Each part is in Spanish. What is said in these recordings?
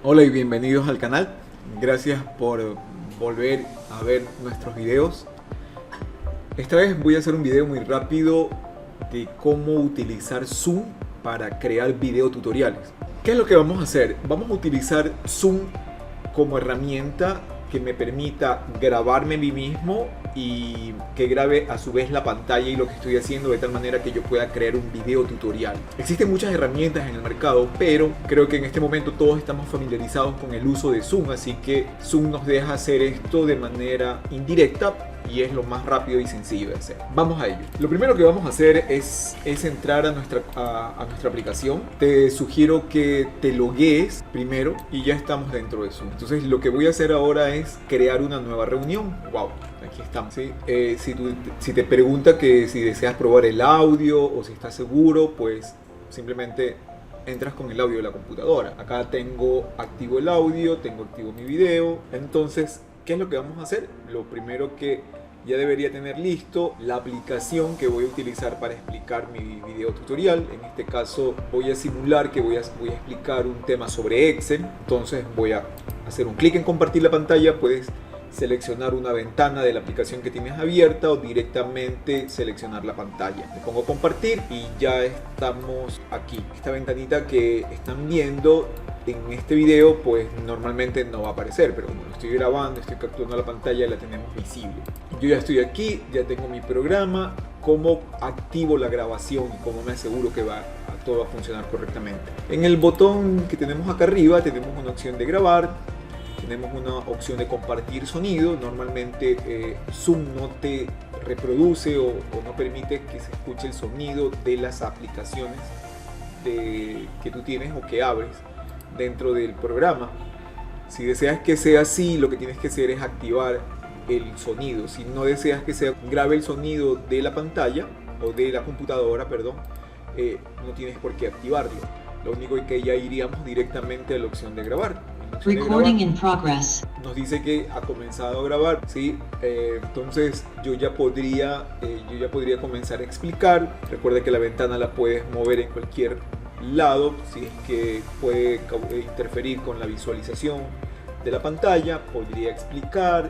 Hola y bienvenidos al canal. Gracias por volver a ver nuestros videos. Esta vez voy a hacer un video muy rápido de cómo utilizar Zoom para crear video tutoriales. ¿Qué es lo que vamos a hacer? Vamos a utilizar Zoom como herramienta que me permita grabarme a mí mismo y que grabe a su vez la pantalla y lo que estoy haciendo, de tal manera que yo pueda crear un video tutorial. Existen muchas herramientas en el mercado, pero creo que en este momento todos estamos familiarizados con el uso de Zoom, así que Zoom nos deja hacer esto de manera indirecta y es lo más rápido y sencillo de hacer. Vamos a ello. Lo primero que vamos a hacer es entrar a nuestra aplicación. Te sugiero que te loguees primero y ya estamos dentro de Zoom. Entonces lo que voy a hacer ahora es crear una nueva reunión. Wow, aquí estamos, ¿sí? Si te pregunta que si deseas probar el audio o si estás seguro, pues simplemente entras con el audio de la computadora. Acá tengo activo el audio, tengo activo mi video. Entonces, ¿qué es lo que vamos a hacer? Lo primero que ya debería tener listo, la aplicación que voy a utilizar para explicar mi video tutorial. En este caso voy a simular que voy a explicar un tema sobre Excel. Entonces voy a hacer un clic en compartir la pantalla. Puedes seleccionar una ventana de la aplicación que tienes abierta o directamente seleccionar la pantalla. Le pongo compartir y ya estamos aquí. Esta ventanita que están viendo en este video pues normalmente no va a aparecer, pero como lo estoy grabando, estoy capturando la pantalla, la tenemos visible. Yo ya estoy aquí, ya tengo mi programa. Cómo activo la grabación y cómo me aseguro que todo va a funcionar correctamente. En el botón que tenemos acá arriba tenemos una opción de grabar, tenemos una opción de compartir sonido. Normalmente Zoom no te reproduce o no permite que se escuche el sonido de las aplicaciones que tú tienes o que abres dentro del programa. Si deseas que sea así, lo que tienes que hacer es activar el sonido. Si no deseas que se grabe el sonido de la pantalla o de la computadora, perdón, no tienes por qué activarlo. Lo único es que ya iríamos directamente a la opción de grabar. Recording in progress. Nos dice que ha comenzado a grabar, ¿sí? Entonces yo ya podría comenzar a explicar. Recuerda que la ventana la puedes mover en cualquier lado si es que puede interferir con la visualización de la pantalla. Podría explicar.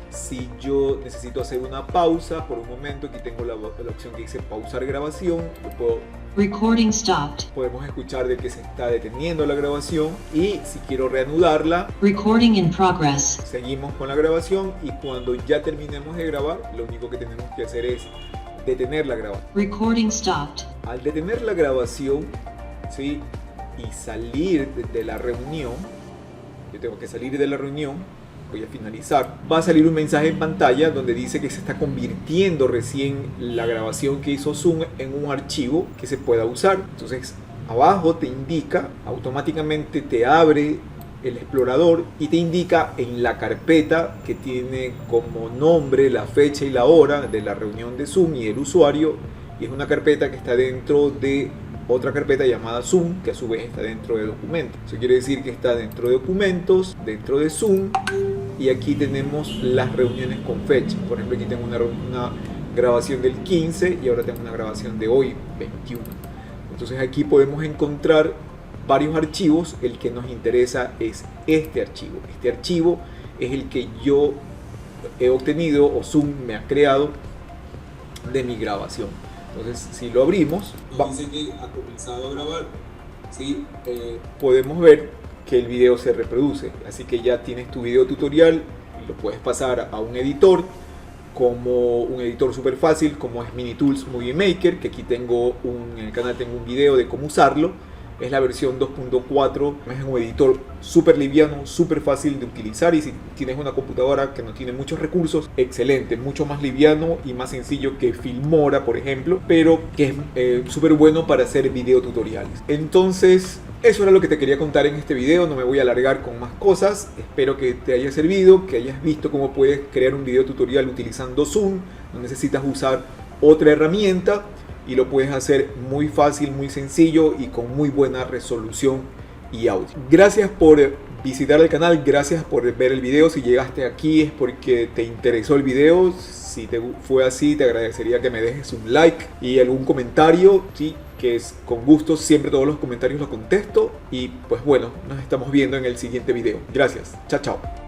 Si yo necesito hacer una pausa por un momento, aquí tengo la opción que dice pausar grabación. Recording stopped. Podemos escuchar de que se está deteniendo la grabación, y si quiero reanudarla, Recording in progress. seguimos con la grabación, y cuando ya terminemos de grabar, lo único que tenemos que hacer es detener la grabación. Recording stopped. Al detener la grabación, ¿sí? Y salir de la reunión, yo tengo que salir de la reunión, voy a finalizar, va a salir un mensaje en pantalla donde dice que se está convirtiendo recién la grabación que hizo Zoom en un archivo que se pueda usar. Entonces abajo te indica, automáticamente te abre el explorador y te indica en la carpeta que tiene como nombre la fecha y la hora de la reunión de Zoom y el usuario, y es una carpeta que está dentro de otra carpeta llamada Zoom, que a su vez está dentro de documentos. Eso quiere decir que está dentro de documentos, dentro de Zoom, y aquí tenemos las reuniones con fecha. Por ejemplo, aquí tengo una grabación del 15 y ahora tengo una grabación de hoy, 21. Entonces aquí podemos encontrar varios archivos. El que nos interesa es este archivo. Este archivo es el que yo he obtenido o Zoom me ha creado de mi grabación. Entonces, si lo abrimos, dice que ha comenzado a grabar, ¿sí? Podemos ver que el video se reproduce. Así que ya tienes tu video tutorial, lo puedes pasar a un editor, como un editor súper fácil, como es Minitools Movie Maker, que aquí tengo en el canal tengo un video de cómo usarlo. Es la versión 2.4, es un editor súper liviano, súper fácil de utilizar, y si tienes una computadora que no tiene muchos recursos, excelente, mucho más liviano y más sencillo que Filmora, por ejemplo, pero que es súper bueno para hacer video tutoriales. Entonces, eso era lo que te quería contar en este video. No me voy a alargar con más cosas. Espero que te haya servido, que hayas visto cómo puedes crear un video tutorial utilizando Zoom. No necesitas usar otra herramienta, y lo puedes hacer muy fácil, muy sencillo y con muy buena resolución y audio. Gracias por visitar el canal. Gracias por ver el video. Si llegaste aquí es porque te interesó el video. Si te fue así, te agradecería que me dejes un like y algún comentario, ¿sí? Que es con gusto, siempre todos los comentarios los contesto. Y pues bueno, nos estamos viendo en el siguiente video. Gracias, chao chao.